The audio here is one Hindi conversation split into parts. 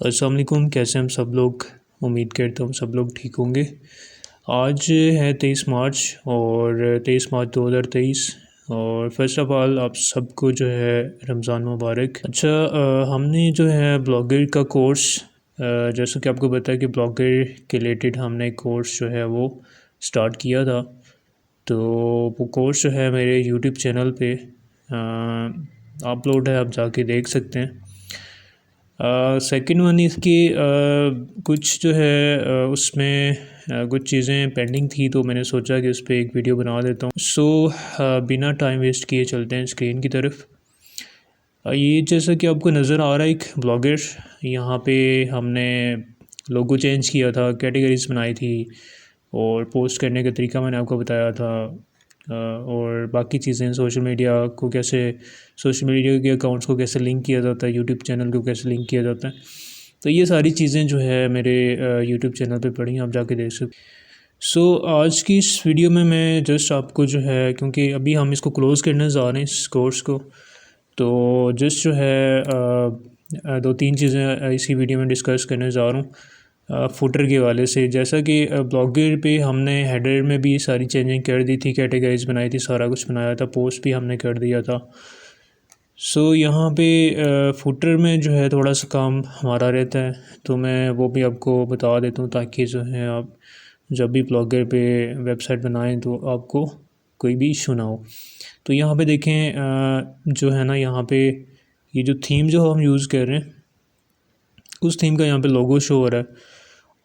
अस्सलाम वालेकुम। कैसे हम सब लोग? उम्मीद करता हूँ सब लोग ठीक होंगे। आज है 23 मार्च और 23 मार्च 2023 और फर्स्ट ऑफ़ ऑल आप सबको जो है रमज़ान मुबारक। अच्छा, हमने जो है ब्लॉगर का कोर्स, जैसा कि आपको पता है कि ब्लॉगर के रिलेटेड हमने एक कोर्स जो है वो स्टार्ट किया था। तो वो कोर्स जो है मेरे यूट्यूब चैनल पे अपलोड है, आप जाके देख सकते हैं। सेकंड वन इसकी कुछ जो है उसमें कुछ चीज़ें पेंडिंग थी, तो मैंने सोचा कि उस पर एक वीडियो बना देता हूँ। बिना टाइम वेस्ट किए चलते हैं स्क्रीन की तरफ। ये जैसा कि आपको नज़र आ रहा है एक ब्लॉगर, यहाँ पे हमने लोगो चेंज किया था, कैटेगरीज बनाई थी और पोस्ट करने का तरीका मैंने आपको बताया था। और बाकी चीज़ें सोशल मीडिया के अकाउंट्स को कैसे लिंक किया जाता है, यूट्यूब चैनल को कैसे लिंक किया जाता है। तो ये सारी चीज़ें जो है मेरे यूट्यूब चैनल पे पड़ी हैं, आप जाके देख सकते। आज की इस वीडियो में मैं जस्ट आपको जो है, क्योंकि अभी हम इसको क्लोज़ करने जा रहे हैं इस कोर्स को, तो जस्ट जो है दो तीन चीज़ें इसी वीडियो में डिस्कस करने जा रहा हूँ। फुटर के वाले से, जैसा कि ब्लॉगर पे हमने हेडर में भी सारी चेंजिंग कर दी थी, कैटेगरीज बनाई थी, सारा कुछ बनाया था, पोस्ट भी हमने कर दिया था। यहाँ पे फुटर में जो है थोड़ा सा काम हमारा रहता है, तो मैं वो भी आपको बता देता हूँ ताकि जो है आप जब भी ब्लॉगर पे वेबसाइट बनाएं तो आपको कोई भी इशू ना हो। तो यहाँ पे देखें, जो है ना, यहाँ पे ये जो थीम जो हम यूज़ कर रहे हैं उस थीम का यहाँ पे लोगो शो हो रहा है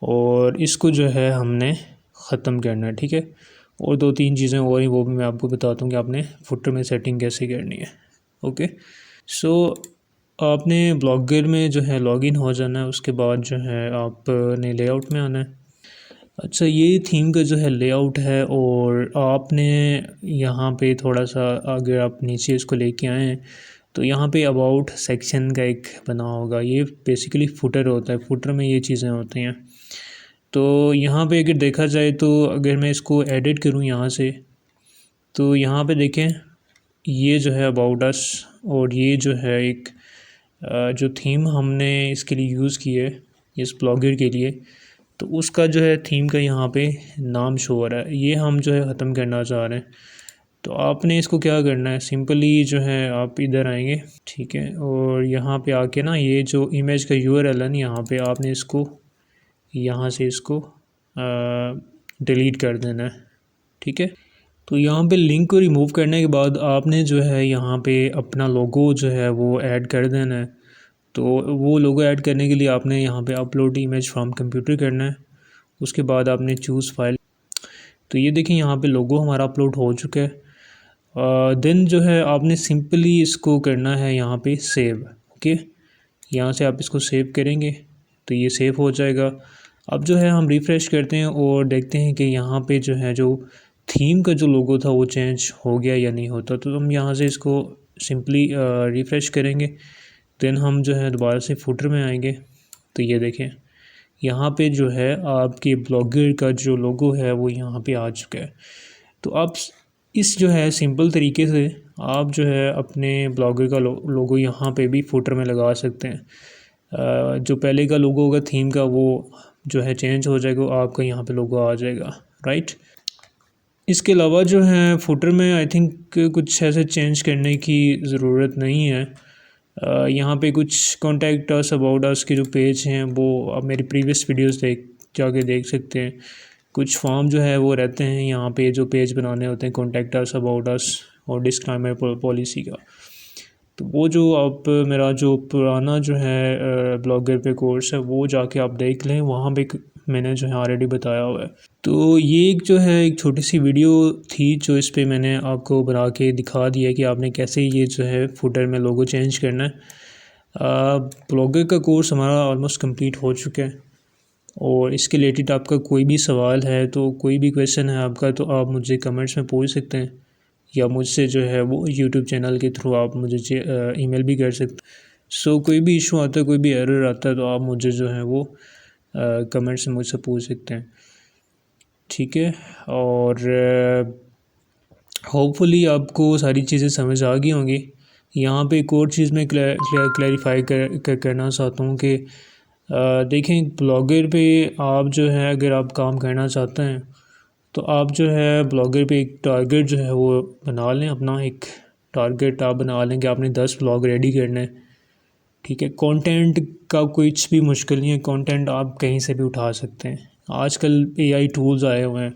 और इसको जो है हमने ख़त्म करना है, ठीक है। और दो तीन चीज़ें और ही, वो भी मैं आपको बताता हूँ कि आपने फुटर में सेटिंग कैसे करनी है। ओके, आपने ब्लॉगर में जो है लॉगिन हो जाना है, उसके बाद जो है आपने लेआउट में आना है। अच्छा, ये थीम का जो है लेआउट है और आपने यहाँ पे थोड़ा सा, अगर आप नीचे इसको लेके आए हैं तो यहाँ पे अबाउट सेक्शन का एक बना होगा, ये बेसिकली फुटर होता है। फुटर में ये चीज़ें होती हैं। तो यहाँ पे अगर देखा जाए तो अगर मैं इसको एडिट करूँ यहाँ से, तो यहाँ पे देखें ये जो है अबाउट अस, और ये जो है एक जो थीम हमने इसके लिए यूज़ की है इस ब्लॉगर के लिए, तो उसका जो है थीम का यहाँ पे नाम शो हो रहा है, ये हम जो है ख़त्म करना चाह रहे हैं। तो आपने इसको क्या करना है, सिंपली जो है आप इधर आएंगे, ठीक है, और यहाँ पे आके ना ये जो इमेज का यूआरएल है ना, यहाँ पे आपने इसको यहाँ से इसको डिलीट कर देना है, ठीक है। तो यहाँ पे लिंक को रिमूव करने के बाद आपने जो है यहाँ पे अपना लोगो जो है वो ऐड कर देना है। तो वो लोगो ऐड करने के लिए आपने यहाँ पे अपलोड इमेज फ्रॉम कंप्यूटर करना है, उसके बाद आपने चूज़ फाइल। तो ये देखिए यहाँ पे लोगो हमारा अपलोड हो चुका है। देन जो है आपने सिंपली इसको करना है यहाँ पे सेव। ओके, यहाँ से आप इसको सेव करेंगे तो ये सेव हो जाएगा। अब जो है हम रिफ़्रेश करते हैं और देखते हैं कि यहाँ पे जो है जो थीम का जो लोगो था वो चेंज हो गया या नहीं होता। तो हम यहाँ से इसको सिंपली रिफ़्रेश करेंगे, देन हम जो है दोबारा से फुटर में आएंगे। तो ये देखें यहाँ पे जो है आपके ब्लॉगर का जो लोगो है वो यहाँ पे आ चुका है। तो आप इस जो है सिंपल तरीके से आप जो है अपने ब्लॉगर का लोगो यहाँ पे भी फुटर में लगा सकते हैं। जो पहले का लोगो होगा थीम का, वो जो है चेंज हो जाएगा, आपका यहाँ पे लोगो आ जाएगा, राइट। इसके अलावा जो है फुटर में आई थिंक कुछ ऐसे चेंज करने की ज़रूरत नहीं है। यहाँ पे कुछ कॉन्टैक्ट अस, अबाउट अस के जो पेज हैं वो आप मेरी प्रीवियस वीडियोस जाके देख सकते हैं। कुछ फॉर्म जो है वो रहते हैं यहाँ पे, जो पेज बनाने होते हैं, कॉन्टैक्ट अस, अबाउट अस और डिस्क्लेमर पॉलिसी का। तो वो जो आप मेरा जो पुराना जो है ब्लॉगर पे कोर्स है वो जाके आप देख लें, वहाँ पे मैंने जो है ऑलरेडी बताया हुआ है। तो ये एक जो है एक छोटी सी वीडियो थी जो इस पे मैंने आपको बना के दिखा दिया कि आपने कैसे ये जो है फुटर में लोगो चेंज करना है। ब्लॉगर का कोर्स हमारा ऑलमोस्ट कंप्लीट हो चुका है और इसके रिलेटेड आपका कोई भी सवाल है, तो कोई भी क्वेश्चन है आपका, तो आप मुझे कमेंट्स में पूछ सकते हैं या मुझसे जो है वो यूट्यूब चैनल के थ्रू आप मुझे ईमेल भी कर सकते। कोई भी इशू आता है, कोई भी एरर आता है, तो आप मुझे जो है वो कमेंट्स में मुझसे पूछ सकते हैं, ठीक है। और होपफुली आपको सारी चीज़ें समझ आ गई होंगी। यहाँ पे एक और चीज़ मैं क्लैरिफाई करना चाहता हूँ कि देखें ब्लॉगर पे आप जो है अगर आप काम करना चाहते हैं तो आप जो है ब्लॉगर पे एक टारगेट जो है वो बना लें, अपना एक टारगेट आप बना लें कि आपने 10 ब्लॉग रेडी करने हैं। ठीक है, कंटेंट का कुछ भी मुश्किल नहीं है, कंटेंट आप कहीं से भी उठा सकते हैं। आजकल एआई टूल्स आए हुए हैं,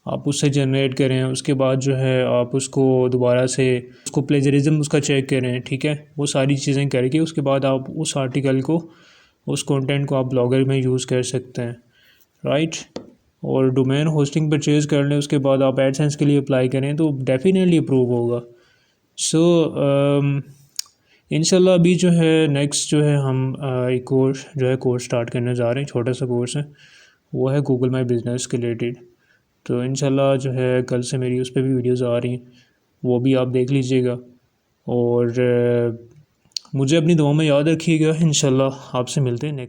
आप उससे जनरेट करें, उसके बाद जो है आप उसको दोबारा से उसको प्लेजरिज्म उसका चेक करें। ठीक है, वो सारी चीज़ें करके उसके बाद आप उस आर्टिकल को, उस कंटेंट को आप ब्लॉगर में यूज़ कर सकते हैं, राइट। और डोमेन होस्टिंग परचेज़ कर लें, उसके बाद आप एडसेंस के लिए अप्लाई करें तो डेफिनेटली अप्रूव होगा। सो इंशाल्लाह अभी जो है नेक्स्ट जो है हम एक कोर्स जो है कोर्स स्टार्ट करने जा रहे हैं, छोटा सा कोर्स है, वो है गूगल माई बिज़नेस के रिलेटेड। तो इंशाल्लाह जो है कल से मेरी उस पर भी वीडियोज़ आ रही हैं, वो भी आप देख लीजिएगा। और मुझे अपनी दुआ में याद रखिएगा। इंशाल्लाह आपसे मिलते हैं नेक्स्ट।